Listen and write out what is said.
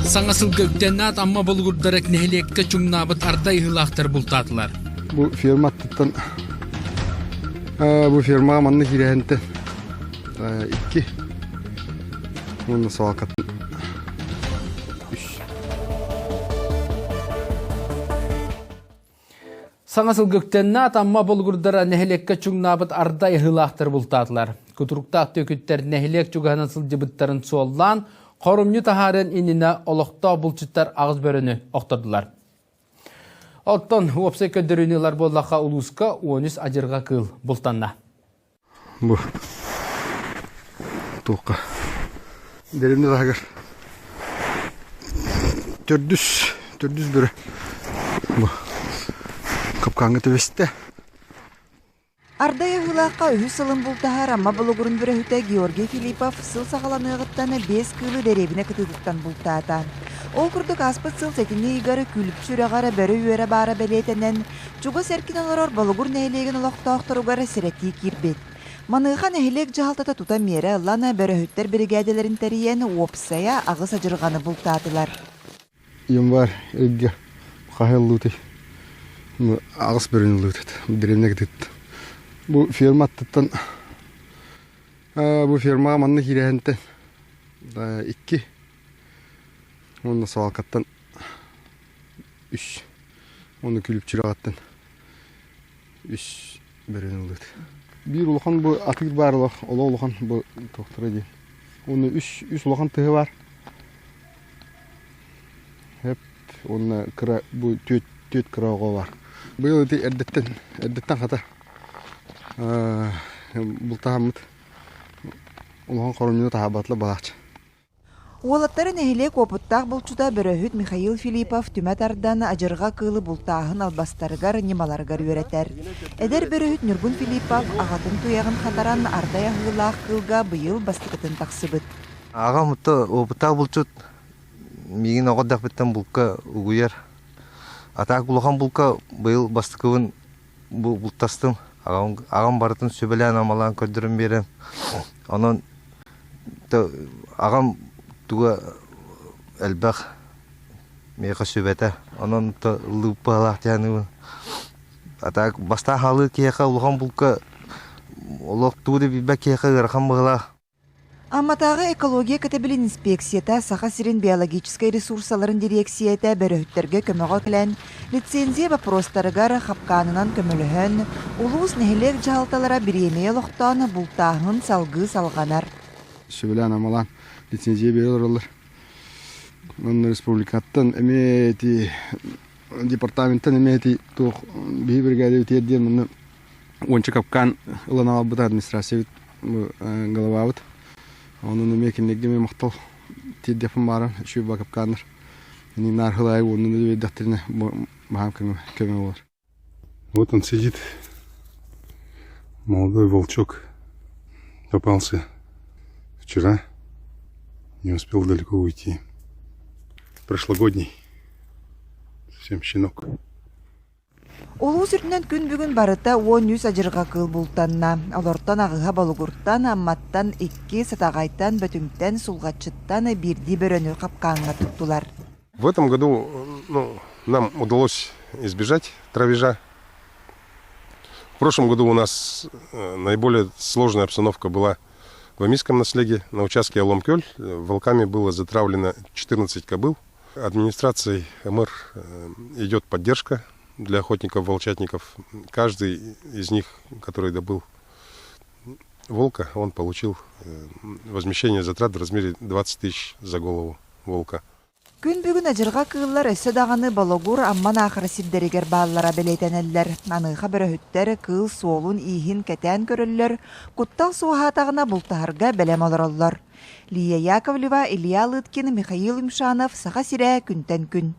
Саңасыл көктеннат амма болгурдарак нехлекке чуңнабыт ардай хылақтар бултатылар. Бу фирматтан бу фирмага манны кирәһенте 2 муны салкат 3. Саңасыл көктеннат амма болгурдара нехлекке чуңнабыт ардай хылақтар бултатылар. Кутуруктак төкүттер нехлек чуганасыл жыбыттарын суоллан Qorumyu taharen inine olokta bulçutlar ağız börünü oktadılar. Alttan uopsa ködürünüler bollaka uluska 13 acırga kıl bultanna. Bu toka. Derimde daha gör. 400 börü. Bu kapkangı tüveste. Ардая хылаққа үхі сылын бұлтағар, амма бұлығырын бүрі хүті Георгий Филиппов сыл сағаланы ғыттаны 5 кылы дәребіне күтігіттен бұлтағатан. Ол күрдік аспыт сыл сәтіне егары күліп сүрағары бәрі үйері бары бәлетінен, чуғы сәркін олар бұлығыр нәйлеген олақта оқтыруғары сірәтті кирбет. Маныға нәйлек жағалтата тута мере ұлана бәрі хүттер бригадилерін тәрiyені опсая ағыс ажырғаны бұлтағатылар. Ем бар, әйге қағыл лұты. Ағыс бөрін лұты. Дәребіне күтігітті. Bu firmattan bu firma manны кирәһенте 2 оны салкаттан 3 оны күлүп чырагаттан 3 берен улат. Бир улхан бу атык барлык, улхан бу доктор ди. Оны 3 улхан тыгы бар. Хеп оны кыра бу төт кырага бар. Быел ди эрдеттен хата. Бұлтағамыд ұлған қорымды тағабатлы балақчы. Олаттары нәхілек опыттақ бұлчуда бірі Михаил Филиппов түмәт ардан ажырға кылы бұлтағын албастарығар немаларғар өретер. Әдер бірі Нұргүн Филиппов ағатын туяғын қатаран ардай ағылақ кылға бұйыл бастықытын тақсыбыд. Аға мұтты опыттақ бұлчуд меген оғадақ біттен бұлқа ұғыяр. Атақ бұлған бұлқа бұйыл бастықывын бұлтастым. Ағам барытын сөбелен амалан көдірім берем. Онын ағам туға әлбәқ мейқа сөбеті. Онын лұпы алақ тәнігін. Атақ баста халы кейқа ұлған бұлқа олық туды бейбәк кейқа ғырқан бұғылақ. Амматағы экология кәтебілін инспекцията сақа сирен биологическай ресурсаларын дирекцията бәріхіттерге көміға кілән, лицензия вопростарығар қапқанынан көміліхін, ұлуыз нәхілек жағалталара біремей лоқтан бұлтағын салғы салғанар. Сөбілән амалан лицензия берілер олар. Оның республикаттан әметі, департаменттен әметі тұқ бей бригады өтеден мұны 10 қапқан ұлан албыда администрация голова ауд. Onun mekindeki muhtal tedefim var, şu bakıp kanır. Yani narhılay onun da daftarına baham köme olur. Вот он сидит, молодой волчок, попался вчера, не успел далеко уйти. Прошлогодний, совсем щенок. Олу сүртінен күн бүгін барыта 13 ажырға кыл бұлтанна. Олортан ағыға болуғырттан, амматтан 2 сатағайтан, бөтіңтен, сулғатчыттан бірді бөріні қапқанға тұттылар. В этом году нам удалось избежать травежа. В прошлом году у нас наиболее сложная обстановка была в Амийском наследии. На участке Алом-Кёль волками было затравлено 14 кобыл. Администрацией МР идет поддержка для охотников-волчатников. Каждый из них, который добыл волка, он получил возмещение затрат в размере 20 тысяч за голову волка. Күн бүгін ажырға кығылар өсі дағаны балогур амман ақыры сиддерігер баллара белейтенелер. Аныға бірі хүттер кыл суолун ихин кәтән көрілер, құттал суағатағына бұлтағырға бәлем олыралар. Лия Яковлева, Илья Лыткин, Михаил Имшанов, Саха Сирә, Күнтен күн.